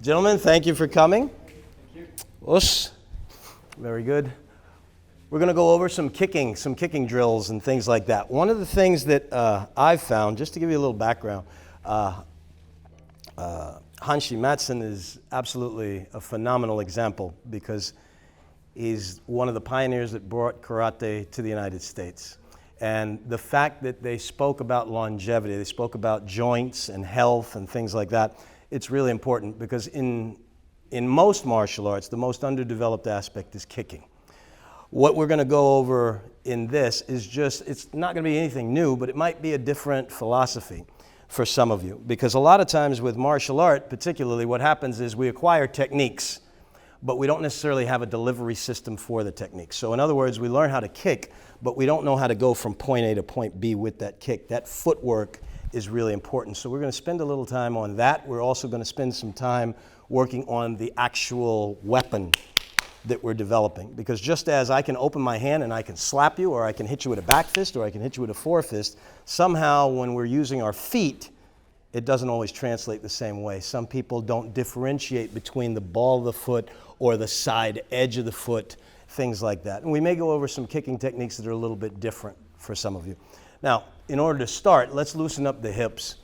Gentlemen, thank you for coming. Thank you. Ush. Very good. We're going to go over some kicking drills and things like that. One of the things that I've found, just to give you a little background, Hanshi Matson is absolutely a phenomenal example because he's one of the pioneers that brought karate to the United States. And the fact that they spoke about longevity, they spoke about joints and health and things like that, it's really important because in most martial arts, the most underdeveloped aspect is kicking. What we're going to go over in this is just, it's not going to be anything new, but it might be a different philosophy for some of you. Because a lot of times with martial art, particularly, what happens is we acquire techniques, but we don't necessarily have a delivery system for the techniques. So in other words, we learn how to kick, but we don't know how to go from point A to point B with that kick. That footwork is really important. So we're going to spend a little time on that. We're also going to spend some time working on the actual weapon that we're developing. Because just as I can open my hand and I can slap you, or I can hit you with a back fist, or I can hit you with a forefist, somehow when we're using our feet, it doesn't always translate the same way. Some people don't differentiate between the ball of the foot or the side edge of the foot, things like that. And we may go over some kicking techniques that are a little bit different for some of you. Now, in order to start, let's loosen up the hips.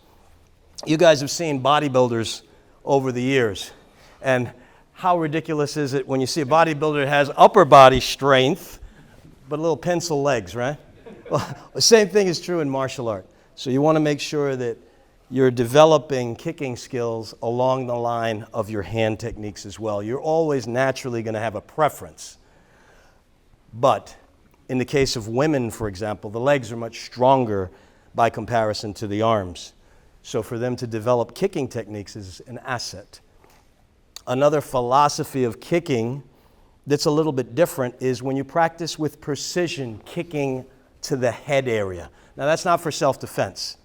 You guys have seen bodybuilders over the years. And how ridiculous is it when you see a bodybuilder that has upper body strength, but little pencil legs, right? Well, the same thing is true in martial art. So you want to make sure that you're developing kicking skills along the line of your hand techniques as well. You're always naturally going to have a preference. But in the case of women, for example, the legs are much stronger by comparison to the arms. So for them to develop kicking techniques is an asset. Another philosophy of kicking that's a little bit different is when you practice with precision kicking to the head area. Now that's not for self-defense.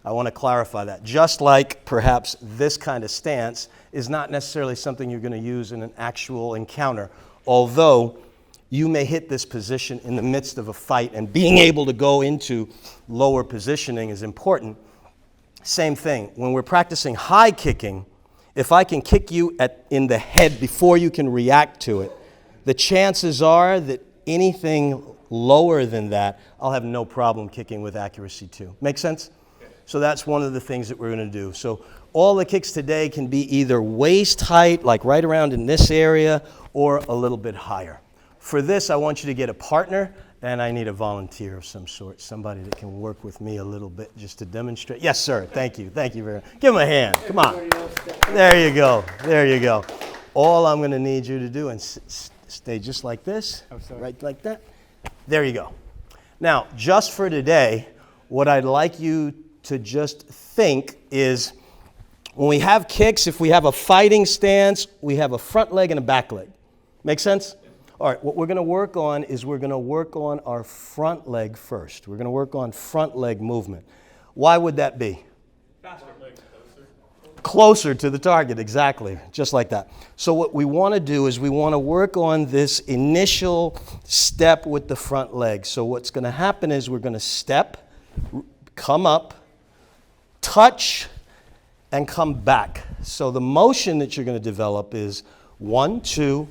I want to clarify that. Just like perhaps this kind of stance is not necessarily something you're going to use in an actual encounter, although you may hit this position in the midst of a fight, and being able to go into lower positioning is important. Same thing, when we're practicing high kicking, if I can kick you in the head before you can react to it, the chances are that anything lower than that, I'll have no problem kicking with accuracy too. Make sense? Okay. So that's one of the things that we're going to do. So all the kicks today can be either waist height, like right around in this area, or a little bit higher. For this, I want you to get a partner, and I need a volunteer of some sort, somebody that can work with me a little bit just to demonstrate. Yes, sir. Thank you. Thank you very much. Give him a hand. Come on. There you go. There you go. All I'm going to need you to do is stay just like this, right like that. There you go. Now, just for today, what I'd like you to just think is when we have kicks, if we have a fighting stance, we have a front leg and a back leg. Make sense? All right, what we're going to work on is we're going to work on our front leg first. We're going to work on front leg movement. Why would that be? Faster. Closer to the target, exactly, just like that. So what we want to do is we want to work on this initial step with the front leg. So what's going to happen is we're going to step, come up, touch, and come back. So the motion that you're going to develop is 1, 2,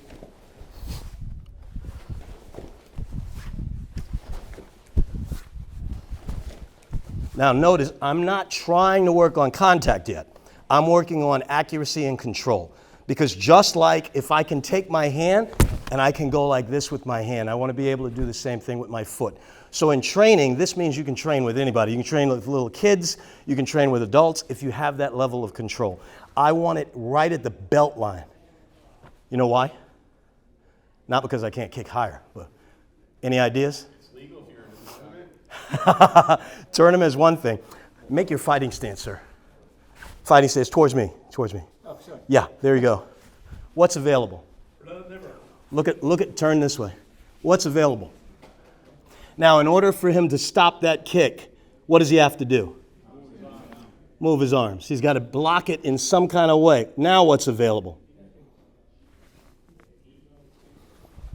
now notice, I'm not trying to work on contact yet. I'm working on accuracy and control. Because just like if I can take my hand and I can go like this with my hand, I want to be able to do the same thing with my foot. So in training, this means you can train with anybody. You can train with little kids, you can train with adults if you have that level of control. I want it right at the belt line. You know why? Not because I can't kick higher, but any ideas? It's legal if you're in a tournament. Tournament is one thing. Make your fighting stance, sir. Fighting stance towards me, towards me. Oh, sorry. Yeah, there you go. What's available? Never. Look at, turn this way. What's available? Now, in order for him to stop that kick, what does he have to do? Move his arms. He's got to block it in some kind of way. Now what's available?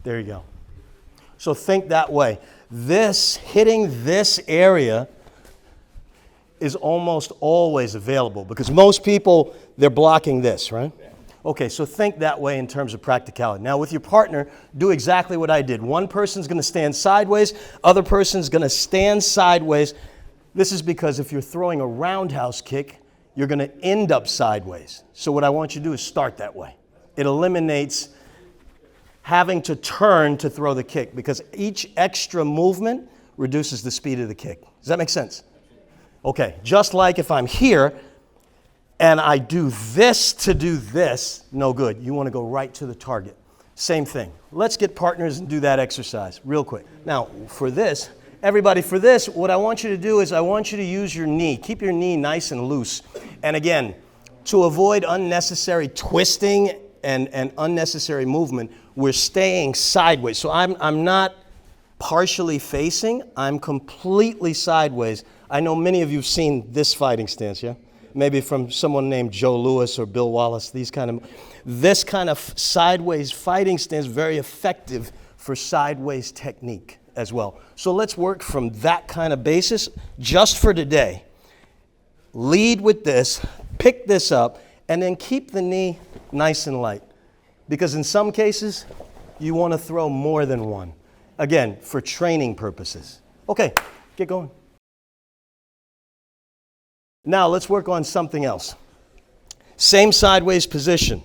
There you go. So think that way. This, hitting this area is almost always available because most people, they're blocking this, right? Okay, so think that way in terms of practicality. Now with your partner, do exactly what I did. One person's going to stand sideways, other person's going to stand sideways. This is because if you're throwing a roundhouse kick, you're going to end up sideways. So what I want you to do is start that way. It eliminates having to turn to throw the kick because each extra movement reduces the speed of the kick. Does that make sense? Okay, just like if I'm here and I do this to do this, no good. You want to go right to the target. Same thing. Let's get partners and do that exercise real quick. Now, for this, everybody, for this, what I want you to do is I want you to use your knee. Keep your knee nice and loose. And again, to avoid unnecessary twisting and unnecessary movement, we're staying sideways. So I'm not partially facing, I'm completely sideways. I know many of you have seen this fighting stance, yeah? Maybe from someone named Joe Louis or Bill Wallace, this kind of sideways fighting stance, very effective for sideways technique as well. So let's work from that kind of basis just for today. Lead with this, pick this up, and then keep the knee nice and light. Because in some cases, you want to throw more than one. Again, for training purposes. Okay, get going. Now let's work on something else. Same sideways position.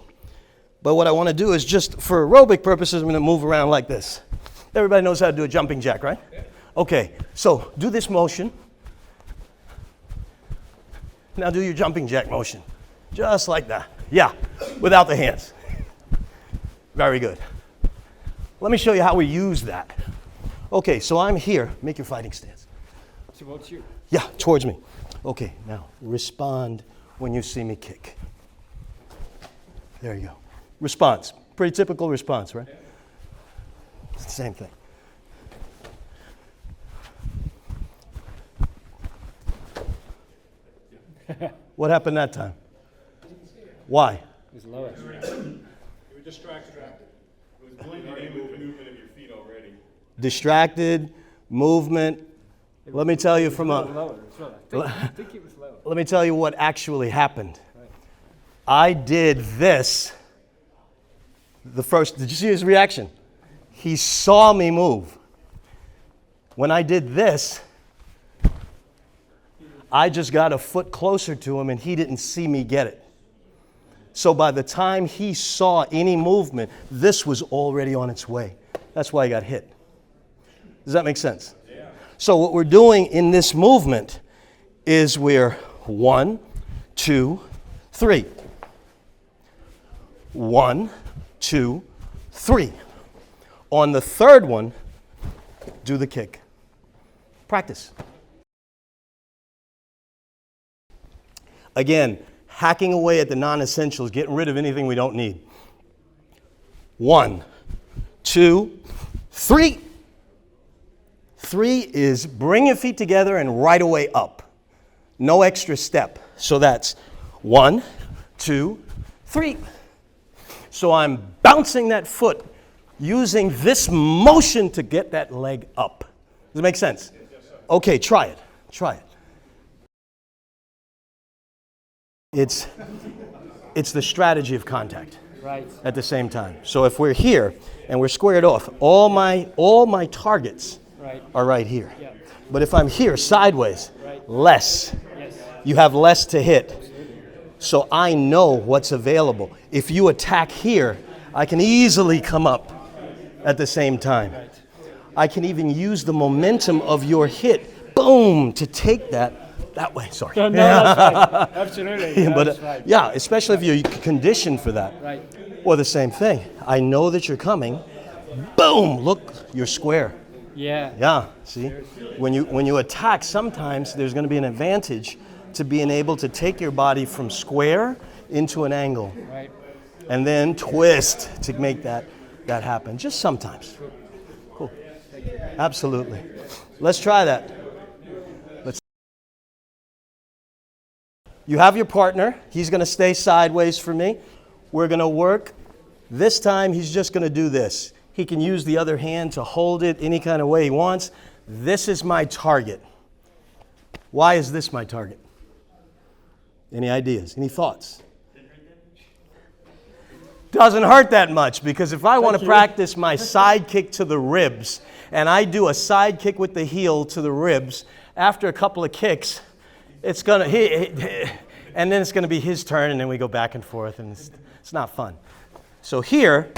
But what I want to do is just for aerobic purposes, I'm going to move around like this. Everybody knows how to do a jumping jack, right? Yeah. Okay, so do this motion. Now do your jumping jack motion. Just like that. Yeah, without the hands. Very good. Let me show you how we use that. Okay, so I'm here. Make your fighting stance. Towards you? Yeah, towards me. Okay, now respond when you see me kick. There you go. Response. Pretty typical response, right? It's the same thing. What happened that time? Why? It was lower. You were distracted. It was blending in with the movement of your feet already. Distracted, movement. Let me tell you from a... I think it was lower. Let me tell you what actually happened. Right. I did this. Did you see his reaction? He saw me move. When I did this, I just got a foot closer to him and he didn't see me get it. So by the time he saw any movement, this was already on its way. That's why he got hit. Does that make sense? Yeah. So what we're doing in this movement is we're 1, 2, 3. 1, 2, 3. On the third one, do the kick. Practice. Again, hacking away at the non-essentials, getting rid of anything we don't need. 1, 2, 3. 3 is bring your feet together and right away up. No extra step. So that's 1, 2, 3. So I'm bouncing that foot using this motion to get that leg up. Does it make sense? Yes, sir. Okay, try it. Try it. It's the strategy of contact. Right. At the same time. So if we're here and we're squared off, all my targets are right here. Yeah. But if I'm here sideways, less. Yes. You have less to hit. So I know what's available. If you attack here, I can easily come up at the same time. Right. I can even use the momentum of your hit, boom, to take that way. Sorry. No, that's right. Absolutely. But right. yeah, especially if you're conditioned for that. Right. Or the same thing. I know that you're coming. Boom! Look, you're square. Yeah. Yeah. See, when you attack, sometimes there's going to be an advantage to being able to take your body from square into an angle, right, and then twist to make that happen. Just sometimes. Cool. Absolutely. Let's try that. You have your partner. He's going to stay sideways for me. We're going to work. This time, he's just going to do this. He can use the other hand to hold it any kind of way he wants. This is my target. Why is this my target? Any ideas? Any thoughts? Doesn't hurt that much, because if I want to practice my side kick to the ribs, and I do a side kick with the heel to the ribs, after a couple of kicks, it's gonna and then it's gonna be his turn, and then we go back and forth, and it's not fun. So here,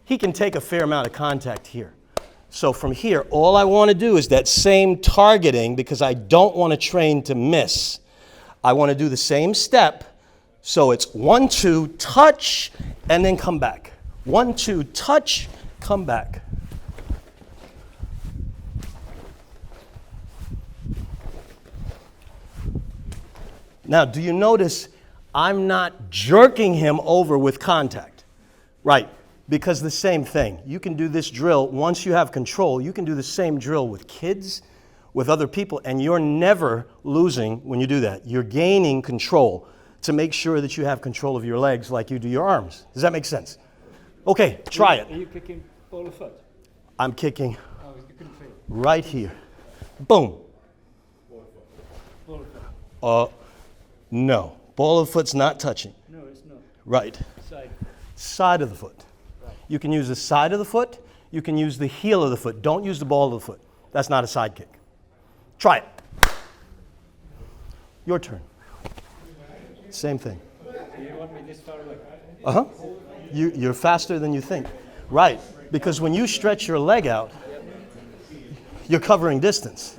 he can take a fair amount of contact here. So from here, all I want to do is that same targeting, because I don't want to train to miss. I want to do the same step. So it's 1, 2, touch, and then come back. 1, 2, touch, come back. Now, do you notice I'm not jerking him over with contact? Right, because the same thing. You can do this drill. Once you have control, you can do the same drill with kids, with other people, and you're never losing when you do that. You're gaining control to make sure that you have control of your legs like you do your arms. Does that make sense? Okay, try it. Are you kicking ball of foot? I'm kicking Oh, you couldn't feel. right here. Boom. Ball of foot. No. Ball of foot's not touching. No, it's not. Right. Side. Side of the foot. Right. You can use the side of the foot. You can use the heel of the foot. Don't use the ball of the foot. That's not a side kick. Try it. Your turn. Same thing. Do you want me this far away? Uh-huh. You're faster than you think. Right. Because when you stretch your leg out, you're covering distance.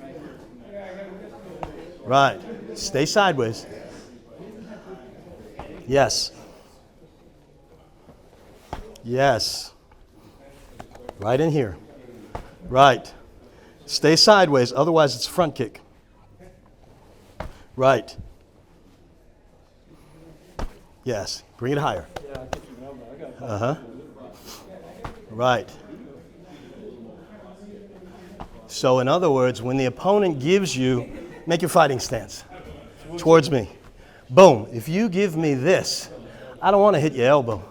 Right. Stay sideways. Yes. Yes. Right in here. Right. Stay sideways, otherwise it's front kick. Right. Yes. Bring it higher. Yeah, I'm kicking elbow. I got it. Uh-huh. Right. So in other words, when the opponent gives you, make your fighting stance towards me. Boom. If you give me this, I don't want to hit your elbow.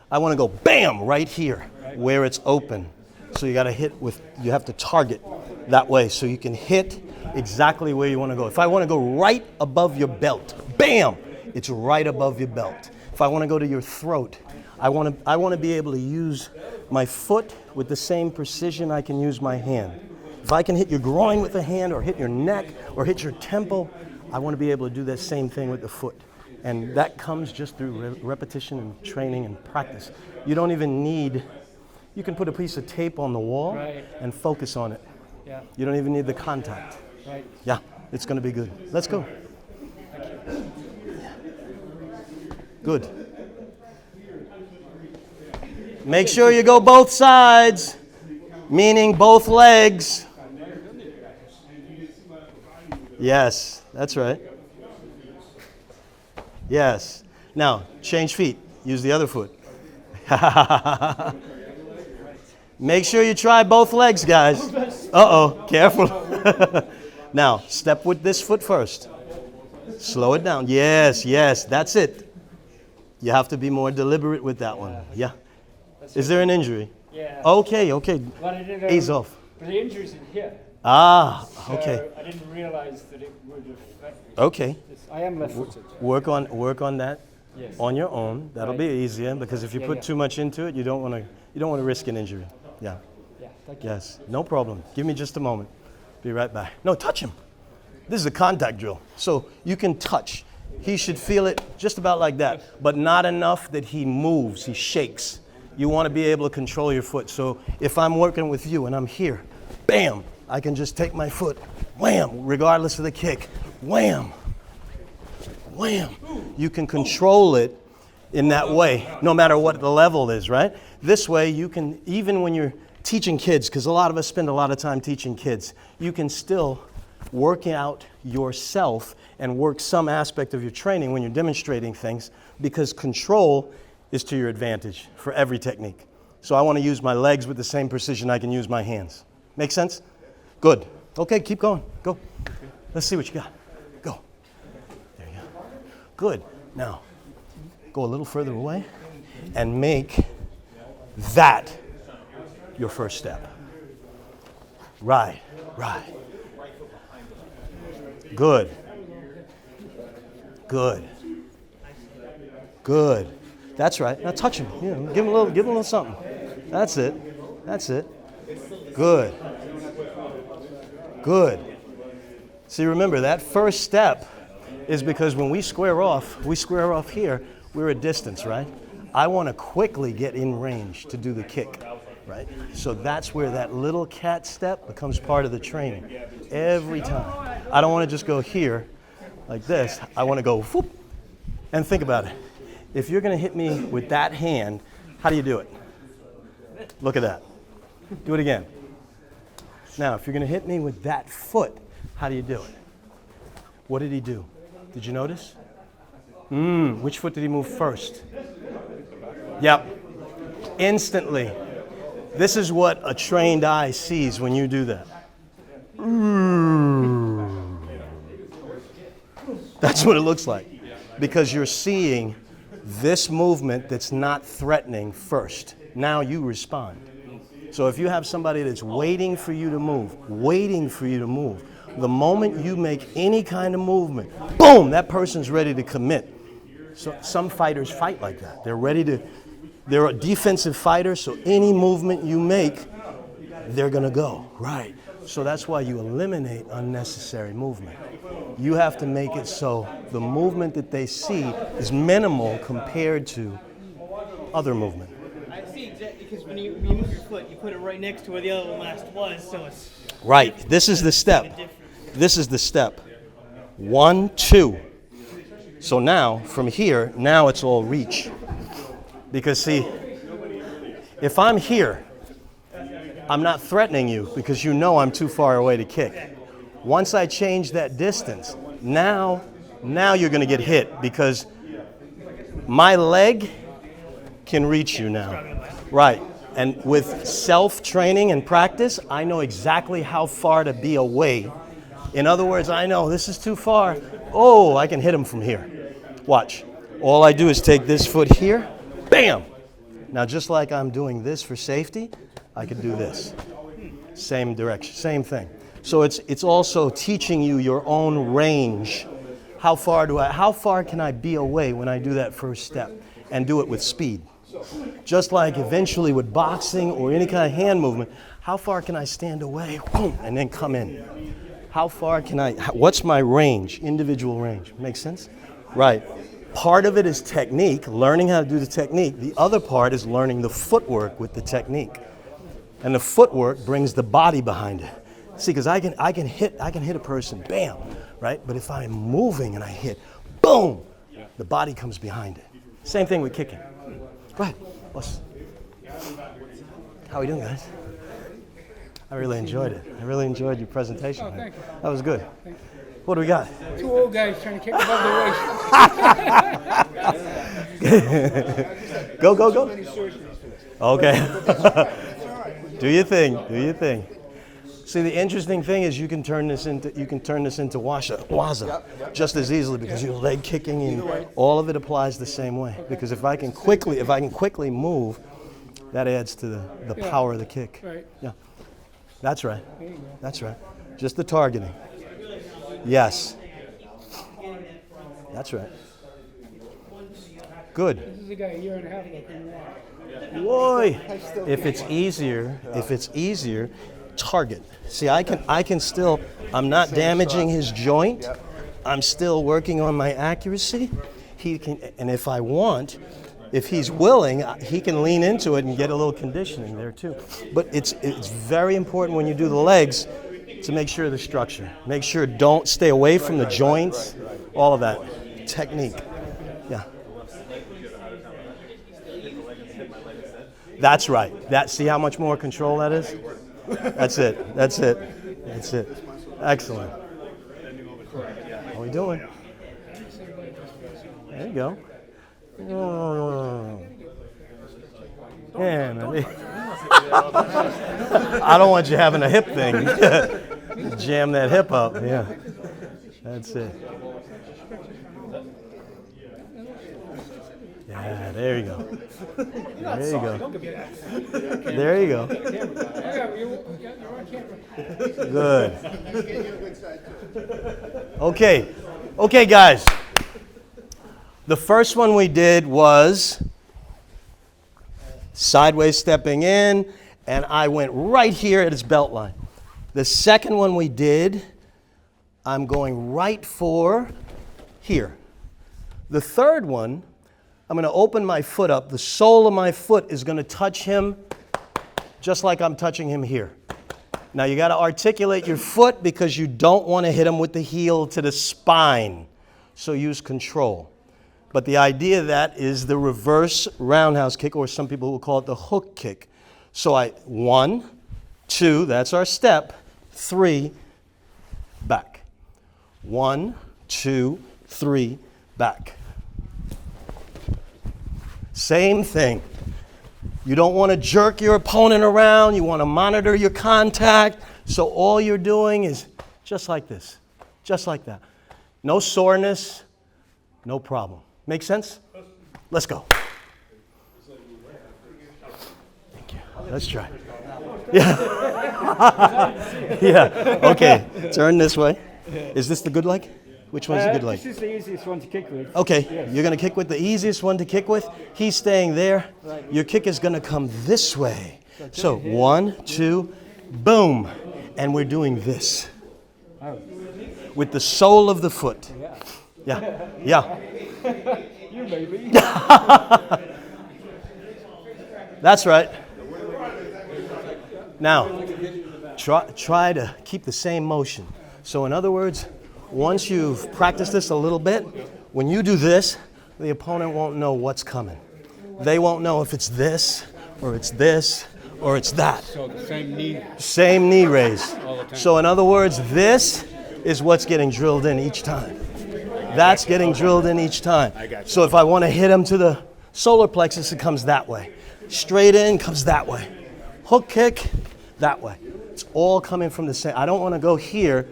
I want to go bam right here where it's open. So you got to hit with, you have to target that way so you can hit exactly where you want to go. If I want to go right above your belt, bam, it's right above your belt. If I want to go to your throat, I want to be able to use my foot with the same precision I can use my hand. If I can hit your groin with the hand, or hit your neck, or hit your temple, I want to be able to do that same thing with the foot. And that comes just through repetition and training and practice. You don't even need, you can put a piece of tape on the wall Right. and focus on it. Yeah. You don't even need the contact. Right. Yeah, it's going to be good. Let's go. Good. Make sure you go both sides, meaning both legs. Yes, that's right. Yes. Now, change feet. Use the other foot. Make sure you try both legs, guys. Uh-oh, careful. Now, step with this foot first. Slow it down. Yes, yes, that's it. You have to be more deliberate with that one. Yeah. Is there an injury? Yeah. Okay, okay. What I did, Ease off. But the injury's in here. Ah, So okay. I didn't realize that it would affect. Okay. I am left-footed. Work on that Yes. on your own. That'll be easier, because if you put too much into it, you don't want to risk an injury. Yeah. Yeah. Thank you. Yes. No problem. Give me just a moment. Be right back. No, touch him. This is a contact drill. So you can touch. He should feel it just about like that, but not enough that he moves, he shakes. You want to be able to control your foot. So if I'm working with you and I'm here, bam, I can just take my foot, wham, regardless of the kick, wham, wham. You can control it in that way, no matter what the level is, right? This way you can, even when you're teaching kids, because a lot of us spend a lot of time teaching kids, you can still work out yourself and work some aspect of your training when you're demonstrating things, because control is to your advantage for every technique. So I want to use my legs with the same precision I can use my hands. Make sense? Good. Okay, keep going. Go. Let's see what you got. Go. There you go. Good. Now, go a little further away and make that your first step. Right, right. Good. Good. Good. That's right. Now touch him. You know, give him a little something. That's it. That's it. Good. Good. See, remember, that first step is because when we square off here, we're a distance, right? I want to quickly get in range to do the kick, right? So that's where that little cat step becomes part of the training every time. I don't want to just go here like this. I want to go whoop. And think about it. If you're going to hit me with that hand, how do you do it? Look at that. Do it again. Now, if you're going to hit me with that foot, how do you do it? What did he do? Did you notice? Which foot did he move first? Yep. Instantly. This is what a trained eye sees when you do that. That's what it looks like. Because you're seeing this movement that's not threatening first. Now you respond. So if you have somebody that's waiting for you to move, the moment you make any kind of movement, boom, that person's ready to commit. So some fighters fight like that. They're a defensive fighter, so any movement you make, they're gonna go, right? So that's why you eliminate unnecessary movement. You have to make it so the movement that they see is minimal compared to other movement. I see, exactly, because when you move your foot, you put it right next to where the other one last was, so it's... Right, this is the step. This is the step. 1, 2. So now, from here, now it's all reach. Because see, if I'm here, I'm not threatening you because you know I'm too far away to kick. Once I change that distance, now you're going to get hit because my leg can reach you now. Right. And with self-training and practice, I know exactly how far to be away. In other words, I know this is too far. Oh, I can hit him from here. Watch. All I do is take this foot here. Bam! Now, just like I'm doing this for safety, I could do this. Same direction, same thing. So it's also teaching you your own range. How far can I be away when I do that first step? And do it with speed. Just like eventually with boxing or any kind of hand movement, how far can I stand away? Boom, and then come in. How far can what's my range, individual range? Makes sense? Right. Part of it is technique, learning how to do the technique. The other part is learning the footwork with the technique. And the footwork brings the body behind it. See, because I can hit a person, bam, right? But if I'm moving and I hit, boom, the body comes behind it. Same thing with kicking. Go ahead, boss. How are we doing, guys? I really enjoyed it. I really enjoyed your presentation. Oh, thank you. That was good. What do we got? 2 old guys trying to kick above the waist. Go. Okay. Do your thing. See, the interesting thing is you can turn this into waza just as easily because your leg kicking and all of it applies the same way. Because if I can quickly move, that adds to the power of the kick. Right. Yeah. That's right. That's right. Just the targeting. Yes. That's right. Good. This is a guy a year and a half ago came along. Boy, if it's easier, target. See, I can still, I'm not damaging his joint. I'm still working on my accuracy. He can, and if I want, if he's willing, he can lean into it and get a little conditioning there too. But it's very important when you do the legs to make sure of the structure. Make sure don't stay away from the joints, all of that. Technique. Yeah. That's right. See how much more control that is? That's it. Excellent. How are we doing? There you go. Yeah, man. I don't want you having a hip thing. Jam that hip up. Yeah. That's it. Yeah, there you go. There you go. There you go. You're on camera. Good. Okay. Okay, guys. The first one we did was sideways stepping in, and I went right here at his belt line. The second one we did, I'm going right for here. The third one, I'm going to open my foot up. The sole of my foot is going to touch him just like I'm touching him here. Now you got to articulate your foot because you don't want to hit him with the heel to the spine. So use control. But the idea of that is the reverse roundhouse kick, or some people will call it the hook kick. So 1, 2, that's our step, 3, back. 1, 2, 3, back. Same thing. You don't want to jerk your opponent around. You want to monitor your contact. So all you're doing is just like this, just like that. No soreness, no problem. Make sense? Let's go. Thank you. Let's try. Yeah. Yeah. Okay. Turn this way. Is this the good leg? Which one's the good leg? This is the easiest one to kick with. Okay, Yes. You're going to kick with the easiest one to kick with. He's staying there. Right. Your kick is going to come this way. So 1, 2, boom. And we're doing this Oh. with the sole of the foot. Yeah. Yeah. You maybe. That's right. Now, try to keep the same motion. So in other words, once you've practiced this a little bit, when you do this, the opponent won't know what's coming. They won't know if it's this, or it's this, or it's that. So the same knee. Same knee raise. All the time. So in other words, this is what's getting drilled in each time. That's getting drilled in each time. I got you. So if I want to hit him to the solar plexus, it comes that way. Straight in comes that way. Hook kick, that way. It's all coming from the same. I don't want to go here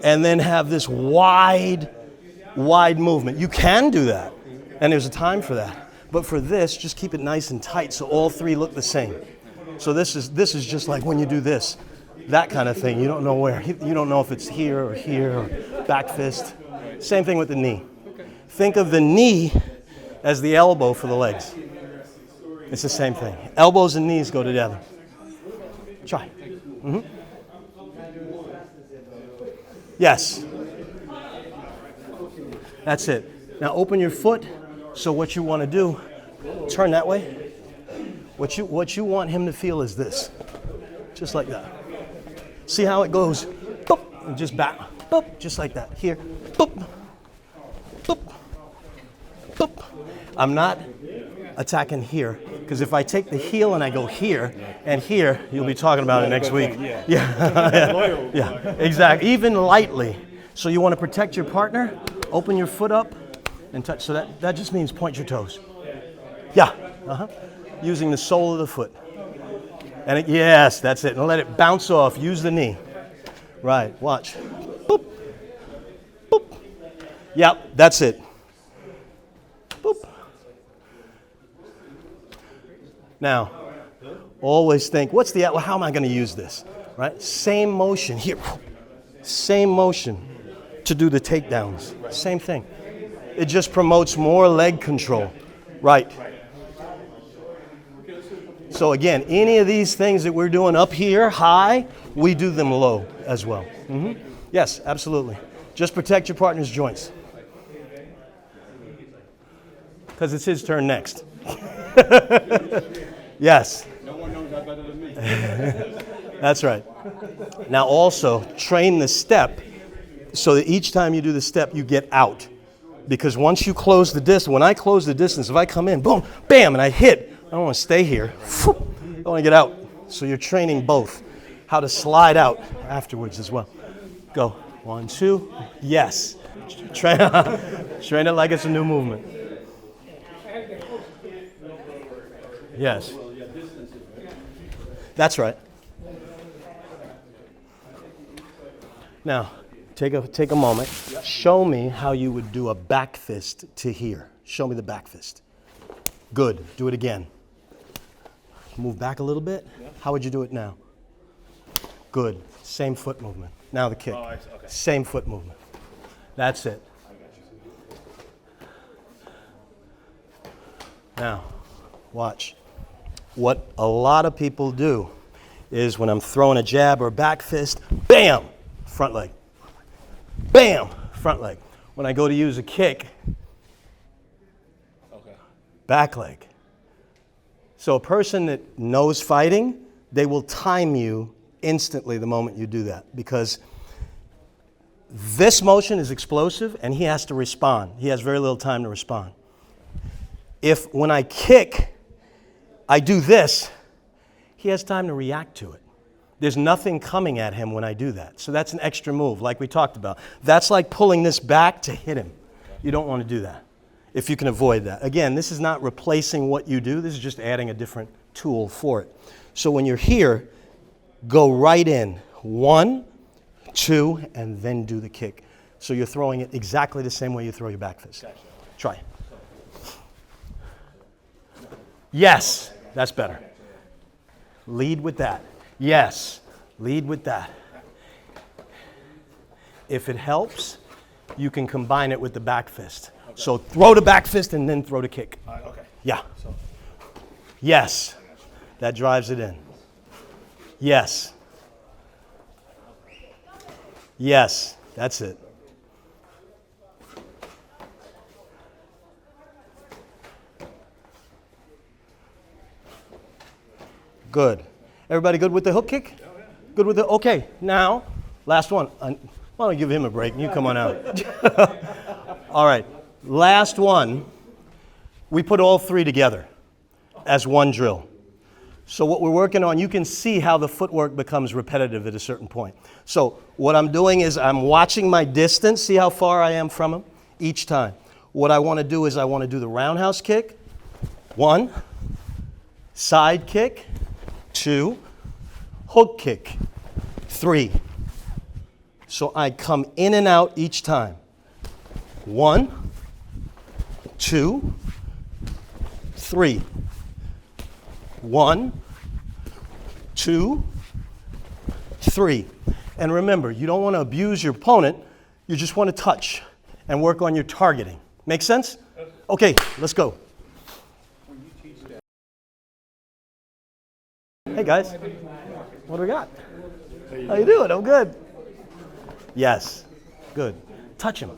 and then have this wide movement. You can do that, and there's a time for that. But for this, just keep it nice and tight so all three look the same. So this is just like when you do this, that kind of thing. You don't know where. You don't know if it's here or back fist. Same thing with the knee. Think of the knee as the elbow for the legs. It's the same thing. Elbows and knees go together. Try. Mm-hmm. Yes. That's it. Now open your foot. So what you want to do, turn that way. What you want him to feel is this. Just like that. See how it goes? Boop, and just back. Boop, just like that. Here. Boop. Boop. Boop. I'm not attacking here, because if I take the heel and I go here and here, you'll be talking about it next week. Yeah, exactly. Even lightly. So you want to protect your partner, open your foot up, and touch. So that just means point your toes. Yeah, using the sole of the foot. And yes, that's it. And let it bounce off. Use the knee. Right, watch. Boop. Boop. Yep, that's it. Boop. Now, always think, how am I going to use this? Right? Same motion here. Same motion to do the takedowns. Same thing. It just promotes more leg control. Right. So again, any of these things that we're doing up here, high, we do them low as well. Mm-hmm. Yes, absolutely. Just protect your partner's joints. Because it's his turn next. Yes. No one knows that better than me. That's right. Now also, train the step so that each time you do the step, you get out. Because once you close the distance, when I close the distance, if I come in, boom, bam, and I hit, I don't want to stay here. I want to get out. So you're training both. How to slide out afterwards as well. Go. 1, 2. Yes. Train it like it's a new movement. Yes. That's right. Now, take a moment. Show me how you would do a back fist to here. Show me the back fist. Good. Do it again. Move back a little bit. How would you do it now? Good. Same foot movement. Now the kick. Oh, okay. Same foot movement. That's it. Now, watch. What a lot of people do is when I'm throwing a jab or a back fist, bam, front leg. Bam, front leg. When I go to use a kick, back leg. So a person that knows fighting, they will time you instantly the moment you do that, because this motion is explosive and he has to respond. He has very little time to respond. If when I kick, I do this, he has time to react to it. There's nothing coming at him when I do that. So that's an extra move, like we talked about. That's like pulling this back to hit him. You don't want to do that if you can avoid that. Again, this is not replacing what you do. This is just adding a different tool for it. So when you're here, go right in. 1, 2, and then do the kick. So you're throwing it exactly the same way you throw your back fist. Gotcha. Try it. Yes, that's better. Lead with that. Yes, lead with that. If it helps, you can combine it with the back fist. Okay. So throw the back fist and then throw the kick. Okay. Yeah. Yes, that drives it in. Yes. Yes, that's it. Good. Everybody good with the hook kick? Good with the, okay, now, last one. Why don't we give him a break and you come on out. All right, last one. We put all three together as one drill. So what we're working on, you can see how the footwork becomes repetitive at a certain point. So what I'm doing is I'm watching my distance, see how far I am from him each time. What I want to do is I want to do the roundhouse kick. 1, side kick. 2, hook kick. 3. So I come in and out each time. 1, 2, 3. 1, 2, 3. And remember, you don't want to abuse your opponent. You just want to touch and work on your targeting. Make sense? Okay, let's go. Hey guys, what do we got? How you doing? I'm good. Yes, good. Touch him.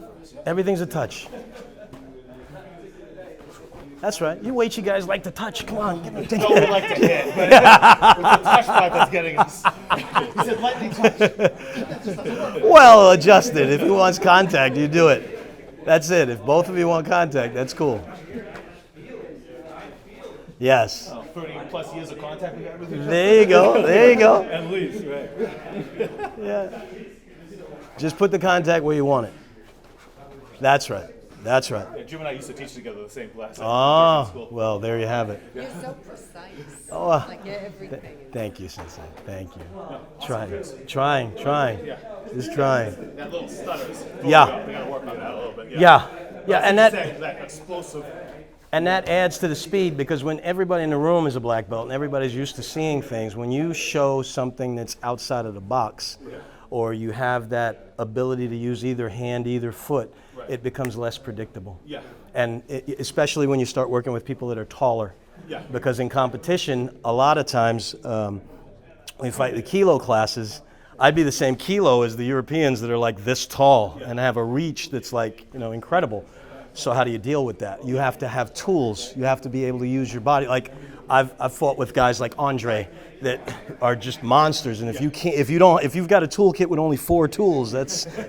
Everything's a touch. That's right. You UECHI guys like to touch. Come on, give me. No, we like to hit, but it's the touch part that's getting us. He said lightly touch. Well, adjust it. If he wants contact, you do it. That's it. If both of you want contact, that's cool. Yes. 30 plus years of contact we got with each other. There you go. There you go. At least, right? Yeah. Just put the contact where you want it. That's right. That's right. Yeah, Jim and I used to teach together the same class. Oh, well, there you have it. You're so precise. Oh, Like everything. thank you, Sensei. Thank you. Trying. Just trying. That little stutters. Yeah. We got to work on that a little bit. Yeah. And that explosive. And that adds to the speed, because when everybody in the room is a black belt and everybody's used to seeing things, when you show something that's outside of the box, or you have that ability to use either hand, either foot, it becomes less predictable. Yeah. And especially when you start working with people that are taller. Yeah. Because in competition, a lot of times, when we fight the kilo classes, I'd be the same kilo as the Europeans that are like this tall and have a reach that's like, incredible. So how do you deal with that? You have to have tools. You have to be able to use your body. Like I've fought with guys like Andre that are just monsters. And if you can't, if you've got a toolkit with only 4 tools, that's boom.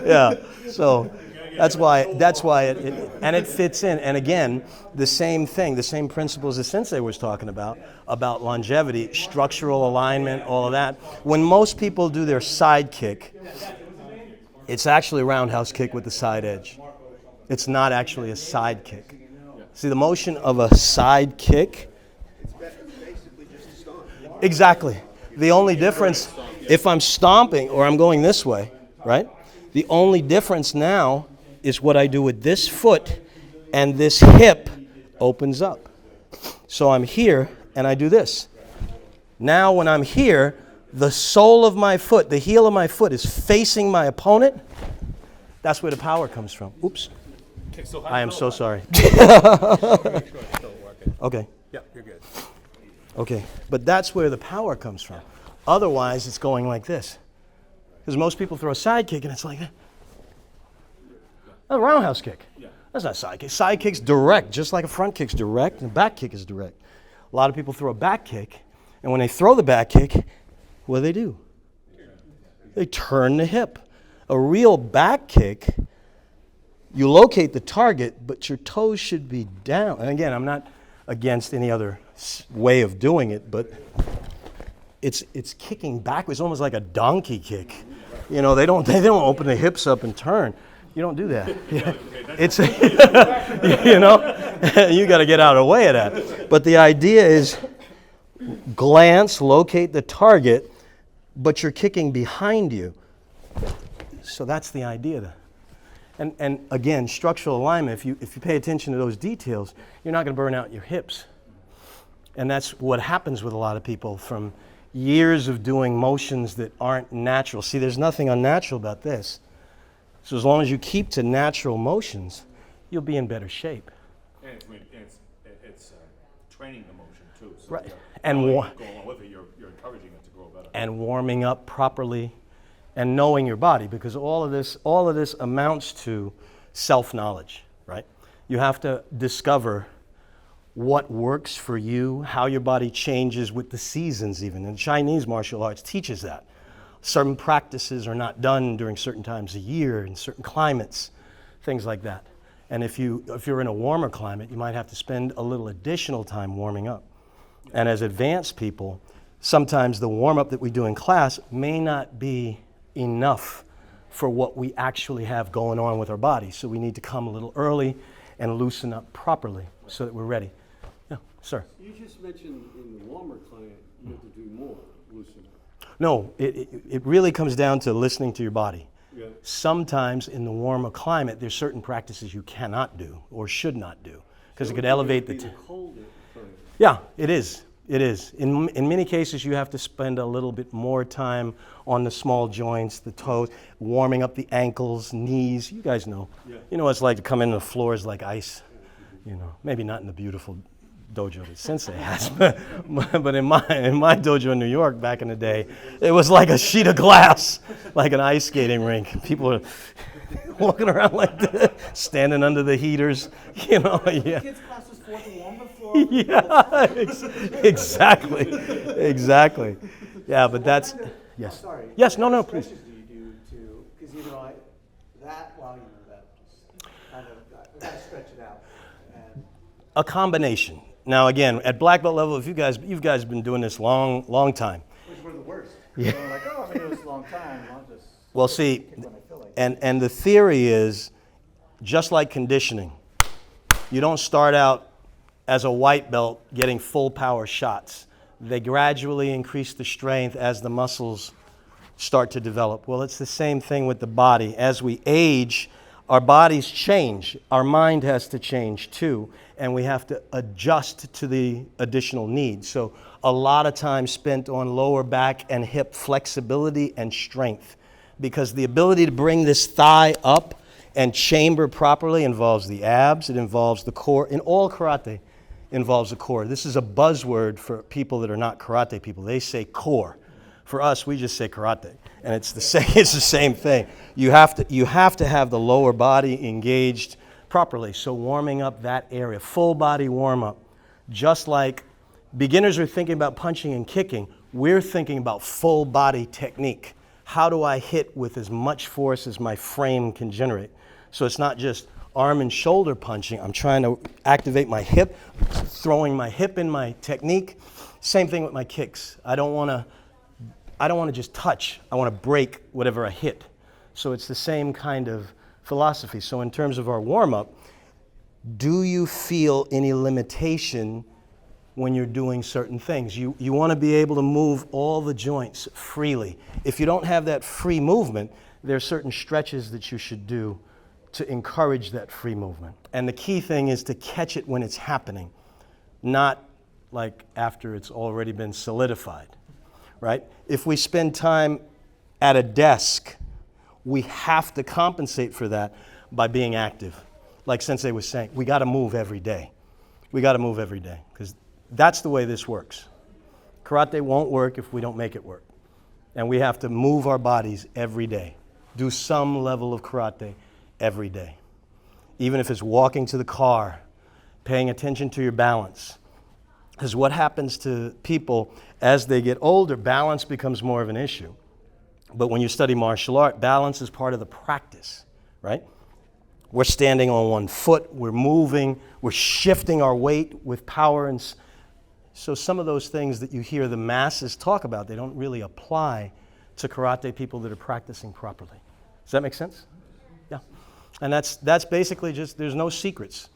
yeah. So that's why it fits in. And again, the same thing, the same principles the Sensei was talking about longevity, structural alignment, all of that. When most people do their side kick, it's actually a roundhouse kick with the side edge. It's not actually a side kick. See, the motion of a side kick. It's basically just a stomp. Exactly. The only difference, if I'm stomping or I'm going this way, right? The only difference now is what I do with this foot, and this hip opens up. So I'm here and I do this. Now when I'm here, the sole of my foot, the heel of my foot is facing my opponent. That's where the power comes from. Oops. I am so sorry. Okay. Yep, you're good. Okay. But that's where the power comes from. Otherwise, it's going like this. Because most people throw a side kick and it's like that. That's a roundhouse kick. That's not a side kick. Side kick's direct, just like a front kick's direct, and a back kick is direct. A lot of people throw a back kick, and when they throw the back kick, what do? They turn the hip. A real back kick, you locate the target, but your toes should be down. And again, I'm not against any other way of doing it, but it's kicking backwards, almost like a donkey kick. You know, they don't open the hips up and turn. You don't do that. It's you know, you got to get out of the way of that. But the idea is glance, locate the target, but you're kicking behind you. So that's the idea. And again, structural alignment, if you pay attention to those details, you're not going to burn out your hips. And that's what happens with a lot of people from years of doing motions that aren't natural. See, there's nothing unnatural about this. So as long as you keep to natural motions, you'll be in better shape. And it's training the motion too. So Right. Going And along with it, you're encouraging it to grow better. and warming up properly and knowing your body, because all of this amounts to self-knowledge, right? You have to discover what works for you, how your body changes with the seasons even. And Chinese martial arts teaches that. Certain practices are not done during certain times of year in certain climates, things like that. And if you're in a warmer climate, you might have to spend a little additional time warming up. And as advanced people, sometimes the warm-up that we do in class may not be enough for what we actually have going on with our body. So we need to come a little early and loosen up properly so that we're ready. Yeah, sir. You just mentioned in the warmer climate, you have to do more loosening. No, it really comes down to listening to your body. Yeah. Sometimes in the warmer climate, there's certain practices you cannot do or should not do because it could elevate the... colder climate. Yeah, it is. It is. In many cases, you have to spend a little bit more time on the small joints, the toes, warming up the ankles, knees. You guys know. Yeah. You know what it's like to come in the floors like ice. You know, maybe not in the beautiful dojo that Sensei has, but in my dojo in New York back in the day, it was like a sheet of glass, like an ice skating rink. People are walking around like this, standing under the heaters. You know, yeah. Kids' classes for the warm before. Yeah, exactly. Yeah, but that's, yes. Sorry. Yes, no, please. Stretches do you do to, because that kind of, got to stretch it out. And A combination. Now again, at black belt level, if you guys have been doing this long time. which were the worst. Yeah. They were like, oh, I've been doing this a long time. I'll just Well, see, kick when I feel like. and the theory is, just like conditioning, you don't start out as a white belt getting full power shots. They gradually increase the strength as the muscles start to develop. Well, it's the same thing with the body. As we age, our bodies change. Our mind has to change too, and we have to adjust to the additional needs. So a lot of time spent on lower back and hip flexibility and strength, because the ability to bring this thigh up and chamber properly involves the abs, it involves the core. In all karate, involves the core. This is a buzzword for people that are not karate people. They say core. For us, we just say karate, and it's the same thing. You have to have the lower body engaged properly. So warming up that area, full body warm up, just like beginners are thinking about punching and kicking, we're thinking about full body technique. How do I hit with as much force as my frame can generate? So it's not just arm and shoulder punching. I'm trying to activate my hip, throwing my hip in my technique. Same thing with my kicks. I don't want to just touch. I want to break whatever I hit. So it's the same kind of philosophy. So in terms of our warm-up, do you feel any limitation when you're doing certain things. You want to be able to move all the joints freely. If you don't have that free movement, there are certain stretches that you should do to encourage that free movement. And the key thing is to catch it when it's happening, not like after it's already been solidified, right? If we spend time at a desk, we have to compensate for that by being active. Like Sensei was saying, we got to move every day. We got to move every day because that's the way this works. Karate won't work if we don't make it work. And we have to move our bodies every day. Do some level of karate every day. Even if it's walking to the car, paying attention to your balance. Because what happens to people as they get older, balance becomes more of an issue. But when you study martial art, balance is part of the practice, right? We're standing on one foot, we're moving, we're shifting our weight with power. And so some of those things that you hear the masses talk about, they don't really apply to karate people that are practicing properly. Does that make sense? Yeah. And that's basically just, there's no secrets.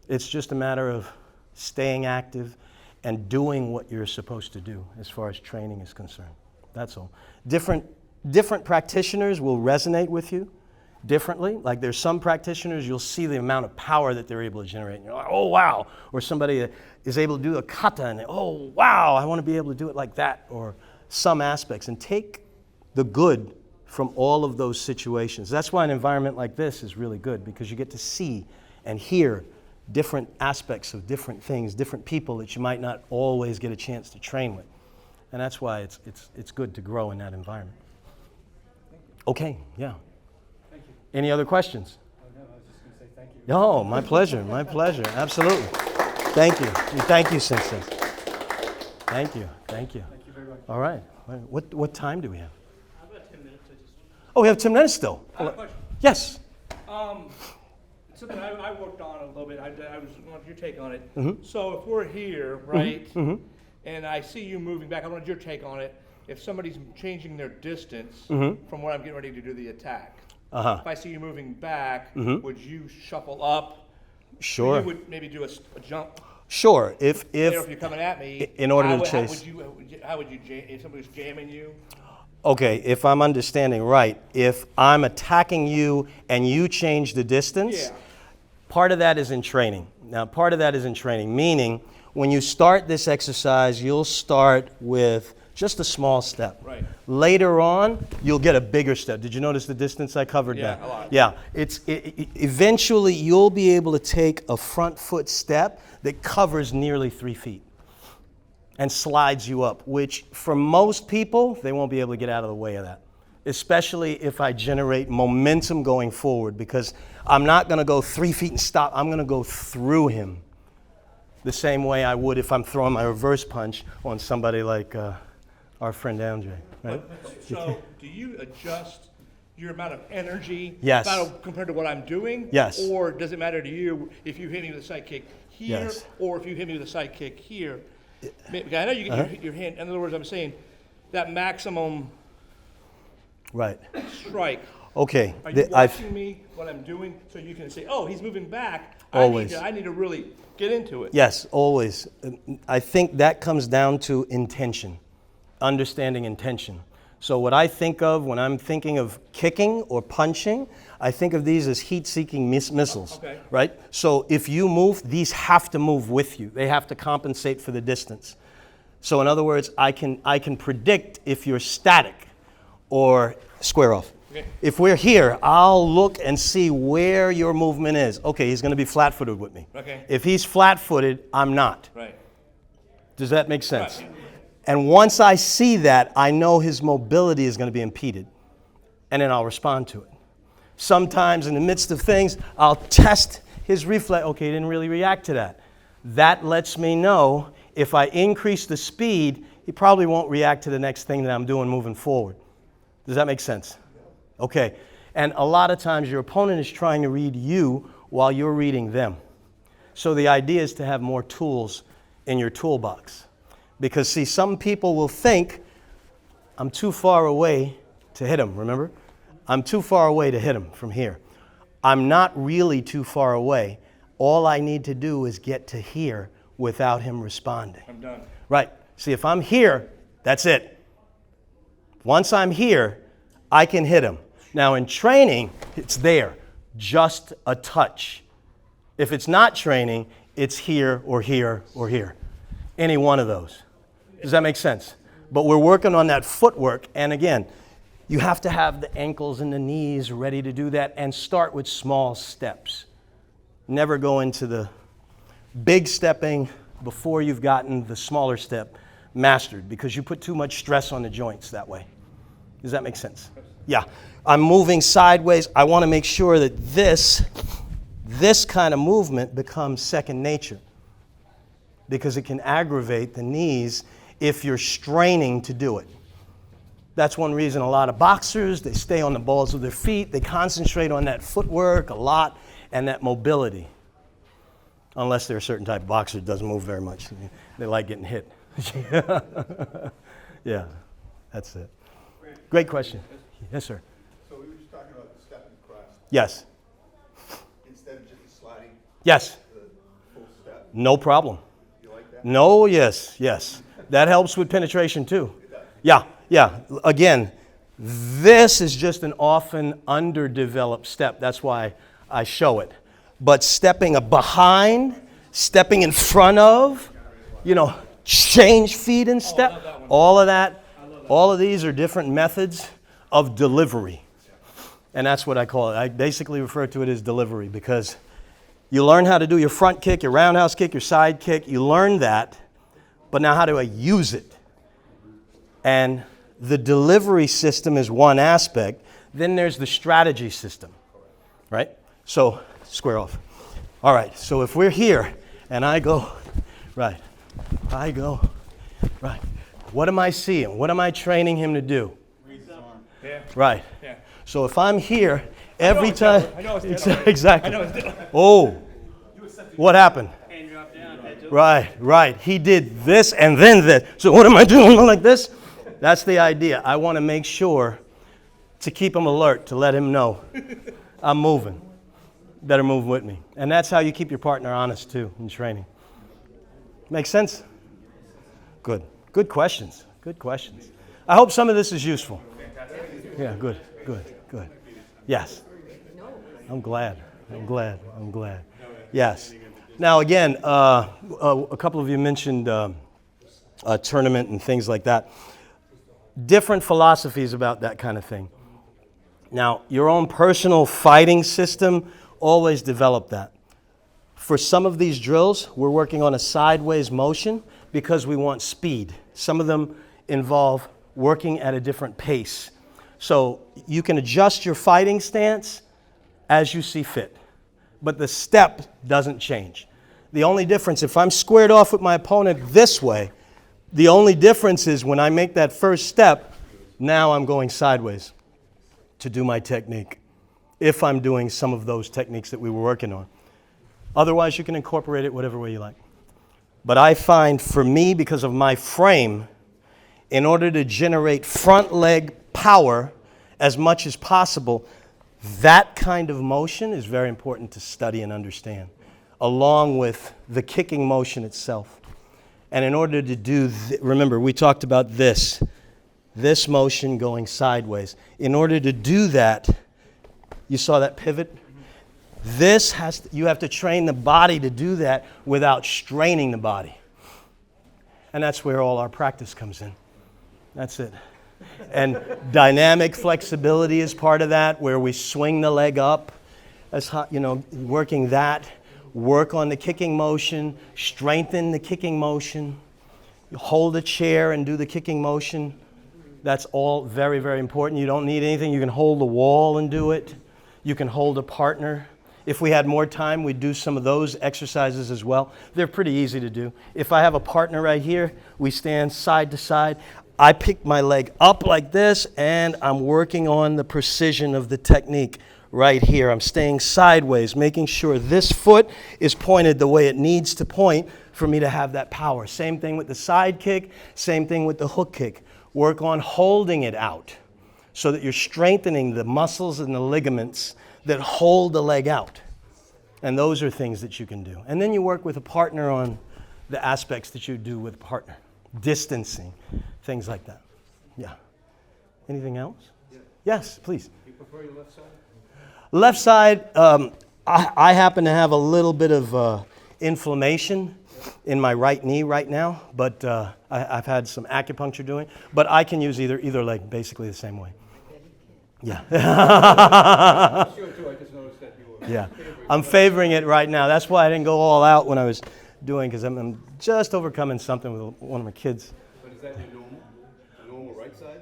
It's just a matter of staying active and doing what you're supposed to do as far as training is concerned. That's all. Different practitioners will resonate with you differently. Like there's some practitioners, you'll see the amount of power that they're able to generate. And you're like, oh, wow. Or somebody is able to do a kata and oh, wow, I want to be able to do it like that. Or some aspects. And take the good from all of those situations. That's why an environment like this is really good, because you get to see and hear different aspects of different things, different people that you might not always get a chance to train with. And that's why it's good to grow in that environment. Okay, yeah. Thank you. Any other questions? Oh, no, I was just going to say thank you. Oh, my pleasure, my pleasure, absolutely. Thank you. Thank you, Sensei. Thank you, thank you. Thank you very much. All right, what time do we have? How about 10 minutes? Oh, we have 10 minutes still. I have a question. Yes. Something I worked on a little bit. I was wanted your take on it. Mm-hmm. So if we're here, right, Mm-hmm. and I see you moving back, I wanted your take on it. If somebody's changing their distance Mm-hmm. from where I'm getting ready to do the attack, Uh-huh. if I see you moving back, Mhm. would you shuffle up? Sure. You would maybe do a jump. Sure. If Or if you're coming at me, in order how to would- chase. How would you if somebody was jamming you? Okay, if I'm understanding right, if I'm attacking you and you change the distance, Yeah. part of that is in training. Now, part of that is in training, meaning when you start this exercise, you'll start with just a small step. Right. Later on, you'll get a bigger step. Did you notice the distance I covered Yeah, now? a lot. Yeah, eventually you'll be able to take a front foot step that covers nearly 3 feet and slides you up, which for most people, they won't be able to get out of the way of that, especially if I generate momentum going forward, because I'm not going to go 3 feet and stop. I'm going to go through him the same way I would if I'm throwing my reverse punch on somebody like our friend Andre, right? So do you adjust your amount of energy Yes. compared to what I'm doing? Yes. Or does it matter to you if you hit me with a side kick here Yes. or if you hit me with a side kick here? Because I know you get your hand. In other words, I'm saying that maximum Right. strike. Okay. Are you watching me what I'm doing so you can say, oh, he's moving back. Always. I need to really get into it. Yes, always. I think that comes down to intention, understanding intention. So what I think of when I'm thinking of kicking or punching, I think of these as heat-seeking missiles, Okay. right? So if you move, these have to move with you. They have to compensate for the distance. So in other words, I can predict if you're static or square off. Okay. If we're here, I'll look and see where your movement is. Okay, he's going to be flat-footed with me. Okay. If he's flat-footed, I'm not. Right. Does that make sense? Right. And once I see that, I know his mobility is going to be impeded. And then I'll respond to it. Sometimes in the midst of things, I'll test his reflex. Okay, he didn't really react to that. That lets me know if I increase the speed, he probably won't react to the next thing that I'm doing moving forward. Does that make sense? Okay. And a lot of times your opponent is trying to read you while you're reading them. So the idea is to have more tools in your toolbox. Because, see, some people will think, I'm too far away to hit him, remember? I'm too far away to hit him from here. I'm not really too far away. All I need to do is get to here without him responding. I'm done. Right. See, if I'm here, that's it. Once I'm here, I can hit him. Now in training, it's there, just a touch. If it's not training, it's here or here or here. Any one of those. Does that make sense? But we're working on that footwork, and again, you have to have the ankles and the knees ready to do that and start with small steps. Never go into the big stepping before you've gotten the smaller step mastered, because you put too much stress on the joints that way. Does that make sense? Yeah. I'm moving sideways. I want to make sure that this kind of movement becomes second nature, because it can aggravate the knees if you're straining to do it. That's one reason a lot of boxers, they stay on the balls of their feet. They concentrate on that footwork a lot and that mobility. Unless they're a certain type of boxer that doesn't move very much. They like getting hit. Yeah, that's it. Great question. Yes, sir. So we were just talking about the step and cross. Yes. Instead of just sliding Yes. the full step. No problem. You like that? No, yes, yes. That helps with penetration too. Yeah, yeah. Again, this is just an often underdeveloped step. That's why I show it. But stepping behind, stepping in front of, change feet and step, all of that, all of these are different methods of delivery. And that's what I call it. I basically refer to it as delivery, because you learn how to do your front kick, your roundhouse kick, your side kick. You learn that, but now how do I use it? And the delivery system is one aspect. Then there's the strategy system, right? So, square off. All right, so if we're here and I go, right, I go, right. What am I seeing? What am I training him to do? Yeah. Right. Yeah. So if I'm here, every time. I know it's dead. Exactly. I know it's dead. Oh, what happened? Hand drop down, head to Right. He did this and then this. So what am I doing like this? That's the idea. I want to make sure to keep him alert, to let him know I'm moving. Better move with me. And that's how you keep your partner honest too in training. Make sense? Good. Good questions. Good questions. I hope some of this is useful. Yeah, good. Yes. I'm glad. Yes. Now again, a couple of you mentioned a tournament and things like that. Different philosophies about that kind of thing. Now, your own personal fighting system, always develop that. For some of these drills, we're working on a sideways motion because we want speed. Some of them involve working at a different pace. So you can adjust your fighting stance as you see fit, but the step doesn't change. The only difference, if I'm squared off with my opponent this way, the only difference is when I make that first step, now I'm going sideways to do my technique, if I'm doing some of those techniques that we were working on. Otherwise, you can incorporate it whatever way you like. But I find for me, because of my frame, in order to generate front leg power as much as possible, that kind of motion is very important to study and understand, along with the kicking motion itself. And in order to do, remember, we talked about this motion going sideways. In order to do that, you saw that pivot? You have to train the body to do that without straining the body. And that's where all our practice comes in. That's it. And dynamic flexibility is part of that, where we swing the leg up, working that. Work on the kicking motion, strengthen the kicking motion, hold a chair and do the kicking motion. That's all very, very important. You don't need anything. You can hold the wall and do it. You can hold a partner. If we had more time, we'd do some of those exercises as well. They're pretty easy to do. If I have a partner right here, we stand side to side. I pick my leg up like this, and I'm working on the precision of the technique. Right here, I'm staying sideways, making sure this foot is pointed the way it needs to point for me to have that power. Same thing with the side kick, same thing with the hook kick. Work on holding it out so that you're strengthening the muscles and the ligaments that hold the leg out. And those are things that you can do. And then you work with a partner on the aspects that you do with a partner, distancing, things like that. Yeah. Anything else? Yeah. Yes, please. You prefer your left side? Left side, I happen to have a little bit of inflammation in my right knee right now, but I've had some acupuncture doing. But I can use either leg basically the same way. Yeah. Sure, too. I just noticed that you were. Yeah. I'm favoring it right now. That's why I didn't go all out when I was doing, because I'm just overcoming something with one of my kids. But is that your normal right side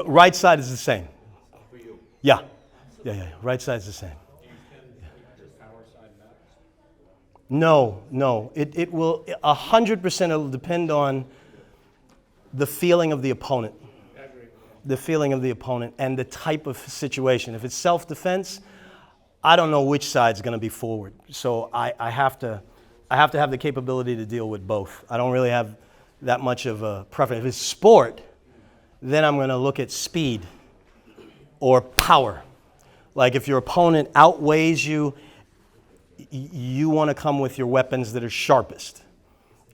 Right side is the same. for you? Yeah. Yeah. Right side is the same. No. It will 100%. It'll depend on the feeling of the opponent. The feeling of the opponent and the type of situation. If it's self-defense, I don't know which side's going to be forward. So I have to have the capability to deal with both. I don't really have that much of a preference. If it's sport, then I'm going to look at speed or power. Like if your opponent outweighs you, you want to come with your weapons that are sharpest.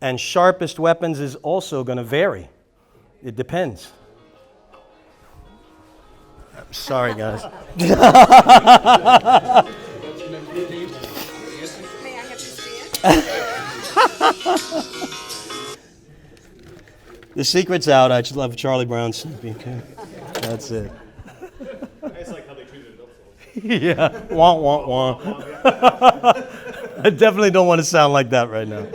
And sharpest weapons is also going to vary. It depends. I'm sorry, guys. May I have to see it? The secret's out. I just love Charlie Brown Snoopy. Okay. That's it. It's like how they treated adults. Yeah. Wah, wah, wah. I definitely don't want to sound like that right now.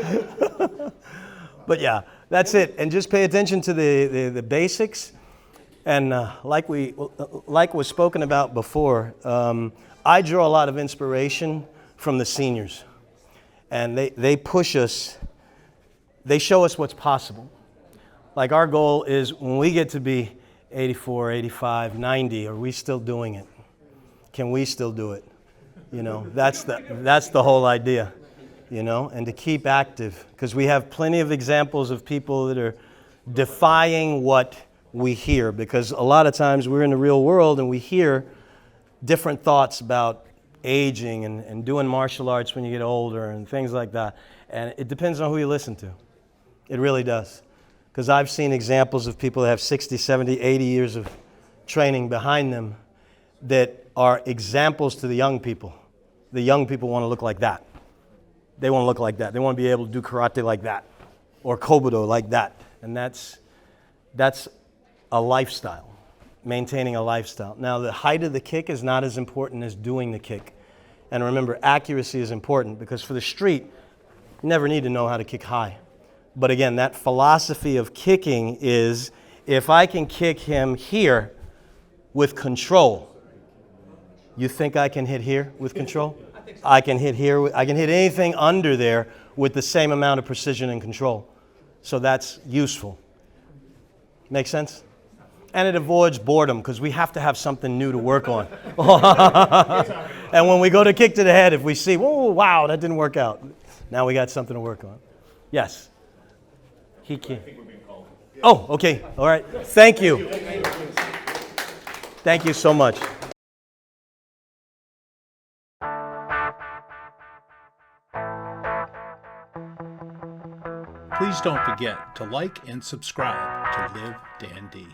But yeah, that's it. And just pay attention to the basics. And like was spoken about before, I draw a lot of inspiration from the seniors. And they push us, they show us what's possible. Like our goal is when we get to be 84, 85, 90, are we still doing it? Can we still do it? You know, that's the whole idea, you know, and to keep active. Because we have plenty of examples of people that are defying what we hear. Because a lot of times we're in the real world and we hear different thoughts about aging and doing martial arts when you get older and things like that. And it depends on who you listen to. It really does. Because I've seen examples of people that have 60, 70, 80 years of training behind them that are examples to the young people. The young people want to look like that. They want to look like that. They want to be able to do karate like that or kobudo like that. And that's a lifestyle, maintaining a lifestyle. Now, the height of the kick is not as important as doing the kick. And remember, accuracy is important because for the street, you never need to know how to kick high. But again, that philosophy of kicking is if I can kick him here with control, you think I can hit here with control? I can hit here. I can hit anything under there with the same amount of precision and control. So that's useful. Make sense? And it avoids boredom because we have to have something new to work on. And when we go to kick to the head, if we see, oh, wow, that didn't work out. Now we got something to work on. Yes. He can. Oh, okay. All right. Thank you. Thank you so much. Please don't forget to like and subscribe to LiveDanD.